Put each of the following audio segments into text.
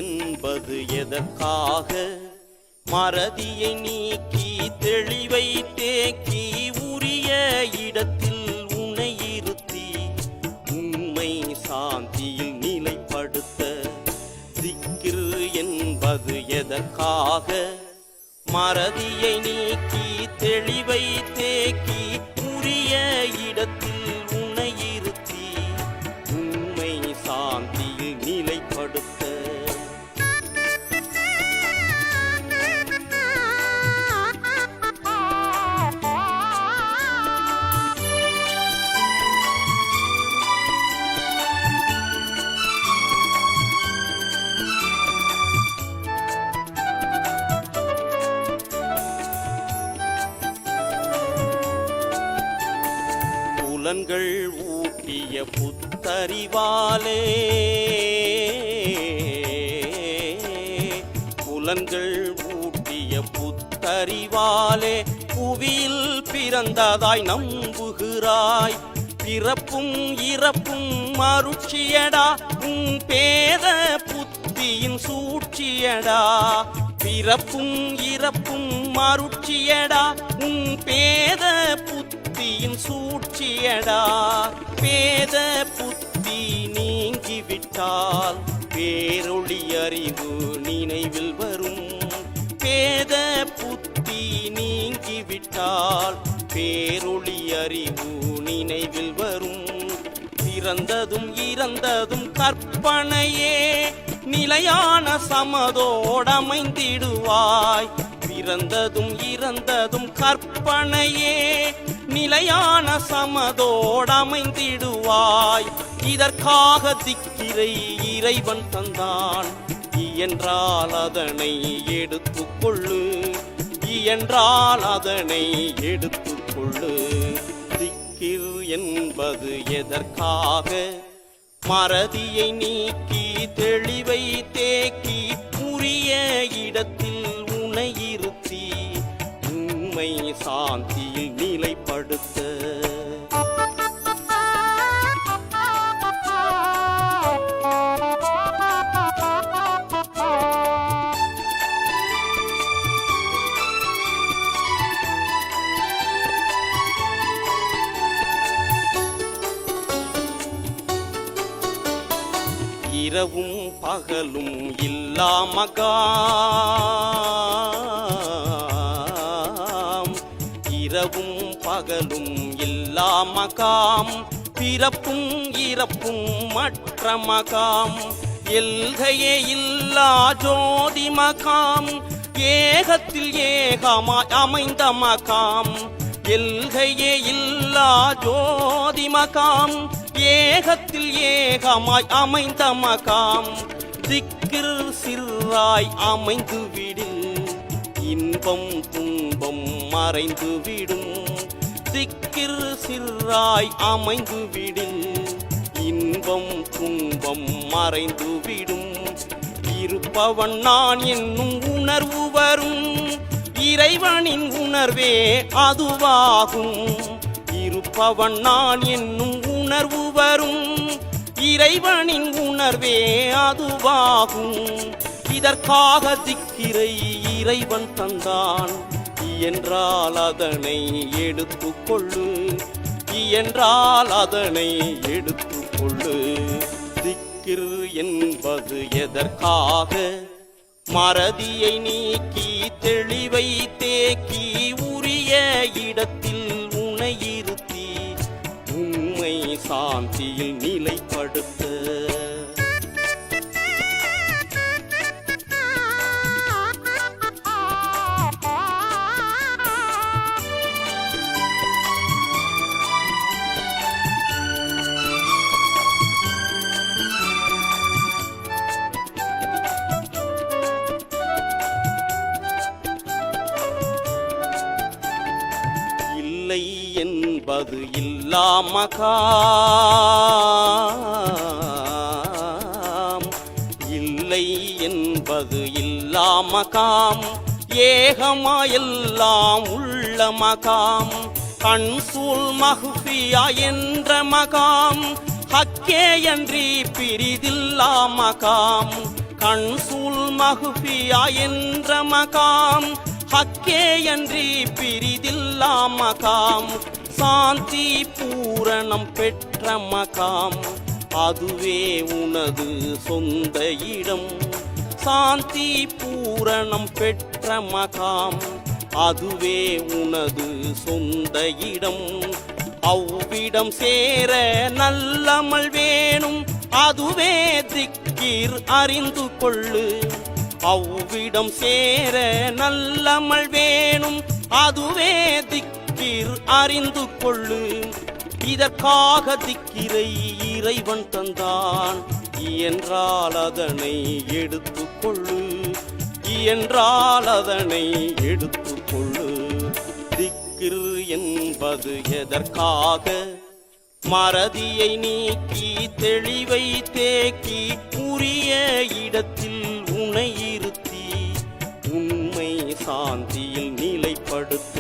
என்பது எதற்காக? மறதியை நீக்கி தெளிவை தேக்கி உரிய இடத்தில் உன்னை இருத்தி உண்மை சாந்தியில் நிலைப்படுத்த. திக்ர் என்பது எதற்காக? மறதியை நீக்கி தெளிவை தேக்கி உரிய இடத்தில் உன்னை இருத்தி உண்மை சாந்தியில் நிலைப்படுத்த. புலன்கள் ஊட்டிய புத்தறிவாலே புலன்கள் ஊட்டிய புத்தறிவாலே புவியில் பிறந்ததாய் நம்புகிறாய். பிறப்பும் இறப்பும் மருட்சியடா உன் பேத புத்தியின் சூழ்ச்சியடா. பிறப்பும் இறப்பும் மருட்சியடா உன் பேத புத்தியின் சூழ்ச்சியடா. பேத புத்தி நீங்கிவிட்டால் பேரொளி அறிவு நினைவில் வரும். பேத புத்தி நீங்கிவிட்டால் பேரொளி அறிவு நினைவில் வரும். பிறந்ததும் இறந்ததும் கற்பனையே நிலையான சமதோடமைந்திடுவாய். பிறந்ததும் இறந்ததும் கற்பனையே நிலையான சமதோடமைந்திடுவாய். இதற்காக திக்கிரை இறைவன் தந்தான். இயன்றால் அதனை எடுத்துக்கொள்ளு, இயன்றால் அதனை எடுத்துக்கொள்ளு. திக்கிர் என்பது எதற்காக? மறதியை நீக்கி தெளிவை தேக்கி உரிய இடத்தில் உன்னை இருத்தி உண்மை சாந்தியில் நிலைப்படுத்த. இரவும் பகலும் இல்லாமகாம். இரவும் பகலும் இல்லாமகாம். பிறப்பும் இறப்பும் மற்ற மகாம். எல்கையே இல்லா ஜோதி மகாம். ஏகத்தில் ஏகமாய் அமைந்த மகாம். எல்கையே இல்லா ஜோதி மகாம். ஏகத்தில் ஏகமாய் அமைந்த மகாம். திக்ர் சிறாய் அமைந்து விடும். இன்பம் துன்பம் மறைந்து விடும். திக்ர் சிறாய் அமைந்து விடும். இன்பம் துன்பம் மறைந்து விடும். இருப்பவன் நான் என்னும் உணர்வு வரும். இறைவனின் உணர்வே அதுவாகும். இருப்பவன் நான் என்னும் உணர்வு வரும். இறைவனின் உணர்வே அதுவாகும். இதற்காக திக்கிரை இறைவன் தந்தான். இயன்றால் அதனை எடுத்துக்கொள்ளு, இயன்றால் அதனை எடுத்துக்கொள்ளு. திக்கிர் என்பது எதற்காக? மறதியை நீக்கி தெளிவை தேக்கி உரிய இடத்தில் உன்னை இருத்தி உண்மை சாந்தியில் நிலைப்படுத்த. என்பது இல்லாமகாம், இல்லை என்பது இல்லாமகாம், ஏகமாயெல்லாம் உள்ள மகாம், கண்சூல் மஹ்ஃபியா என்ற மகாம், ஹக்கே அன்றி பிரிதில்லா மகாம், கண்சூல் மஹ்ஃபியா என்ற மகாம், ஹக்கே அன்றி பிரிதில்லா மகாம், சாந்தி பூரணம் பெற்ற மகாம், அதுவே உனது சொந்த இடம், சாந்தி பூரணம் பெற்ற மகாம், அதுவே உனது சொந்த இடம், அவ்விடம் சேர நல்லமல் வேணும், அதுவே திக்கீர் அறிந்து கொள்ளு, அவ்விடம் சேர நல்லமல் வேணும், அதுவே திக்கீர் அறிந்து கொள்ளு, இதற்காக திக்கிரை இறைவன் தந்தான், இயன்றால் அதனை எடுத்துக்கொள்ளு, இயன்றால் அதனை எடுத்துக்கொள்ளு. திக்ர் என்பது எதற்காக? மறதியை நீக்கி தெளிவை தேக்கி உரிய இடத்தில் உனை இருத்தி உண்மை சாந்தியில் நிலைப்படுத்த.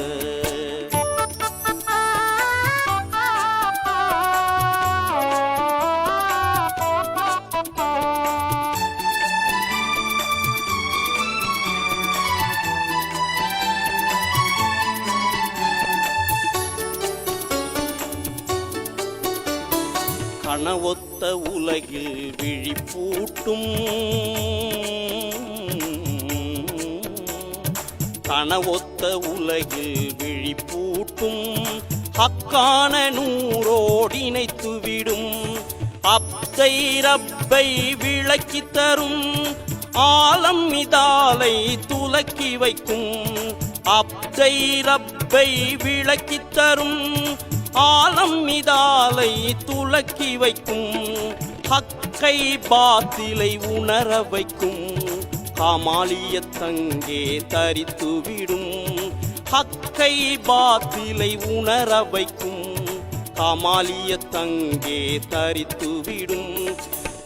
கனவொத்த உலகில் விழிப்பூட்டும், கனவொத்த உலகில் விழிப்பூட்டும், ஹக்கான நூறோடிணைத்துவிடும், அப்தை ரப்பை விளக்கி தரும், ஆலம் மிதாலை துலக்கி வைக்கும், அப்தை ரப்பை விளக்கி தரும், ஆலம் மிதாலை துலக்கி வைக்கும், ஹக்கை பாத்திலை உணர வைக்கும், கமாலியத் தங்கே தரித்துவிடும், ஹக்கை பாத்திலை உணர வைக்கும், கமாலியத் தங்கே தரித்துவிடும்,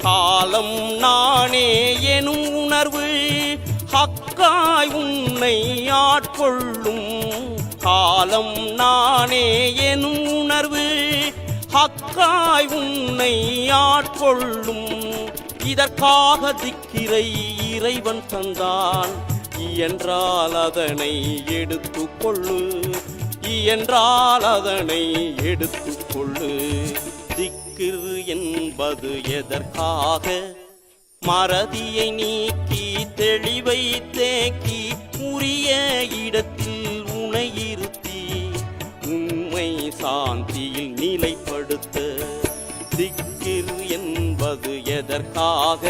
காலம் நானே எனும் உணர்வு ஹக்காய் உன்னை ஆட்கொள்ளும், காலம் நானே எனும் உணர்வு ஹக்காய் உன்னை ஆட்கொள்ளும், இதற்காக திக்கிரை இறைவன் தந்தான், இயன்றால் அதனை எடுத்துக்கொள்ளு, இயன்றால் அதனை எடுத்துக்கொள்ளு. திக்ர் என்பது எதற்காக? மறதியை நீக்கி தெளிவை தேக்கி உரிய இடத்தில் உனை இருத்தி உண்மை சாந்தியில் நிலைப்படுத்த. திக்ர் என்பது எதற்காக?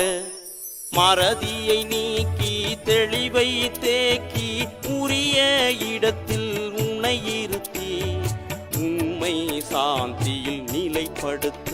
மறதியை நீக்கி தெளிவை தேக்கி உரிய இடத்தில் உனை இருத்தி உண்மை சாந்தியில் நிலைப்படுத்த.